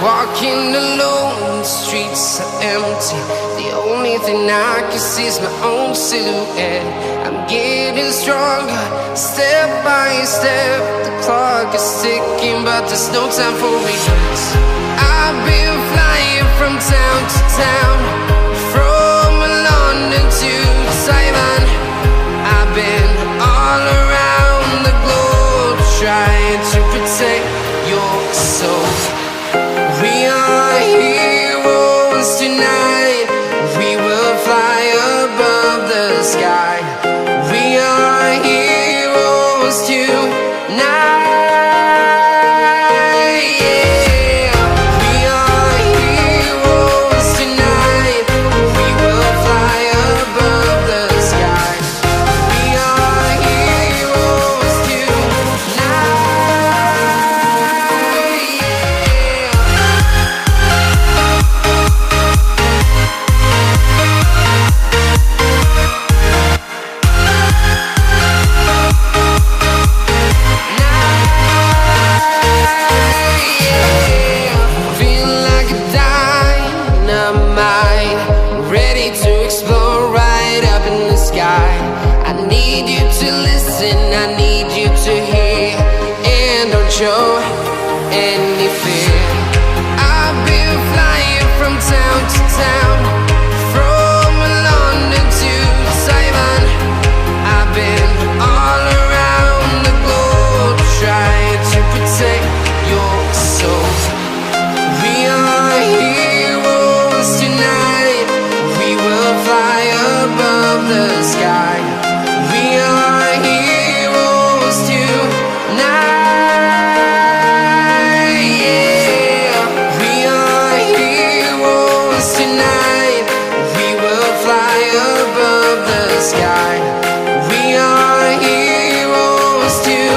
Walking alone, the streets are empty. The only thing I can see is my own silhouette. I'm getting stronger, step by step. The clock is ticking, but there's no time for regrets. I've been flying from town to town, from London to Taiwan. I've been all around the globe, trying to protect your soul. We are heroes tonight. We will fly above the sky. We are heroes tonight. Yeah. We are heroes tonight. We will fly above the sky. We are heroes tonight. I need you to hear, and don't show any fear. I've been flying from town to town, from London to Taiwan. I've been all around the globe, trying to protect your soul. We are heroes tonight. We will fly above the sky. We are heroes tonight. Yeah. We are heroes tonight. We will fly above the sky. We are heroes tonight.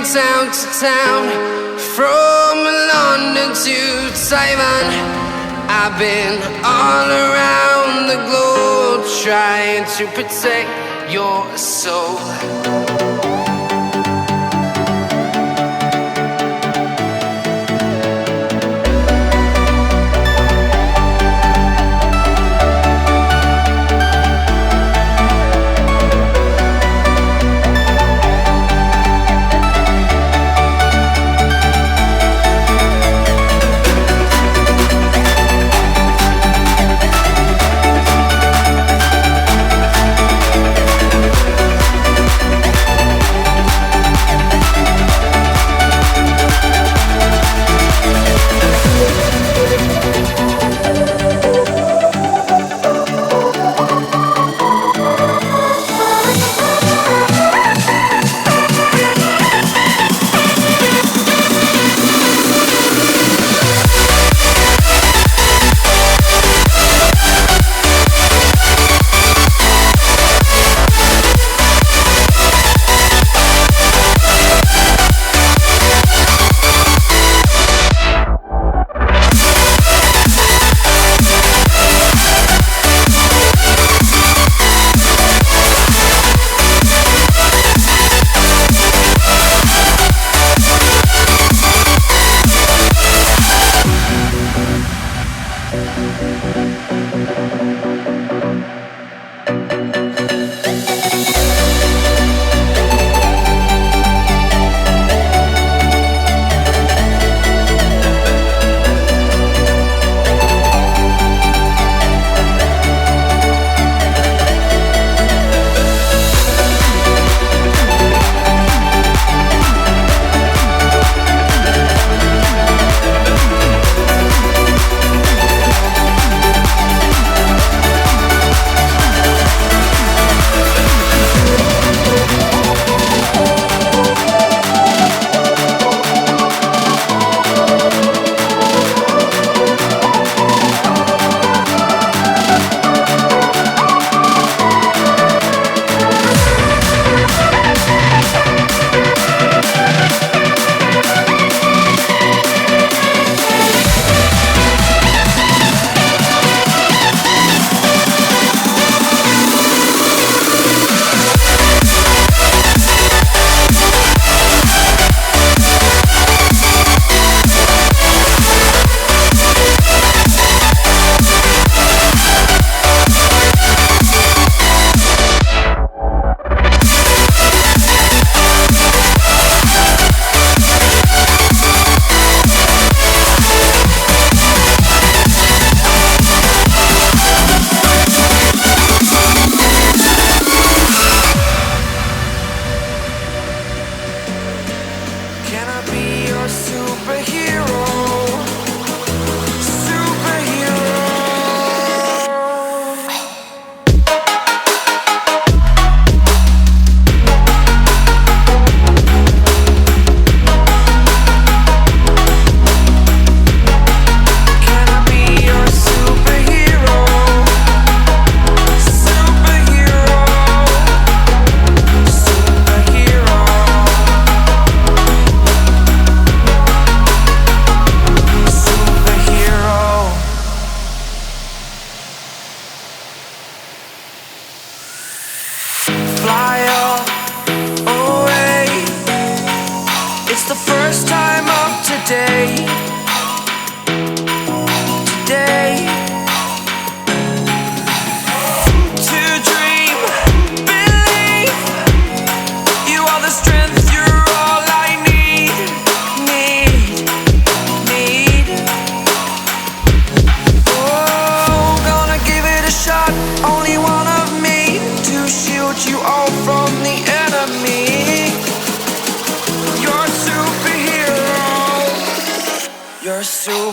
Town to town, from London to Taiwan. I've been all around the globe, trying to protect your soul.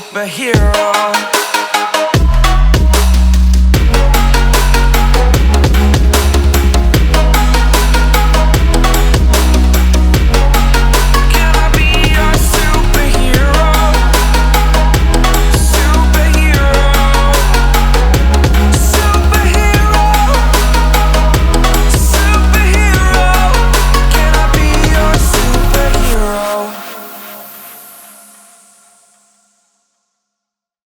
superhero.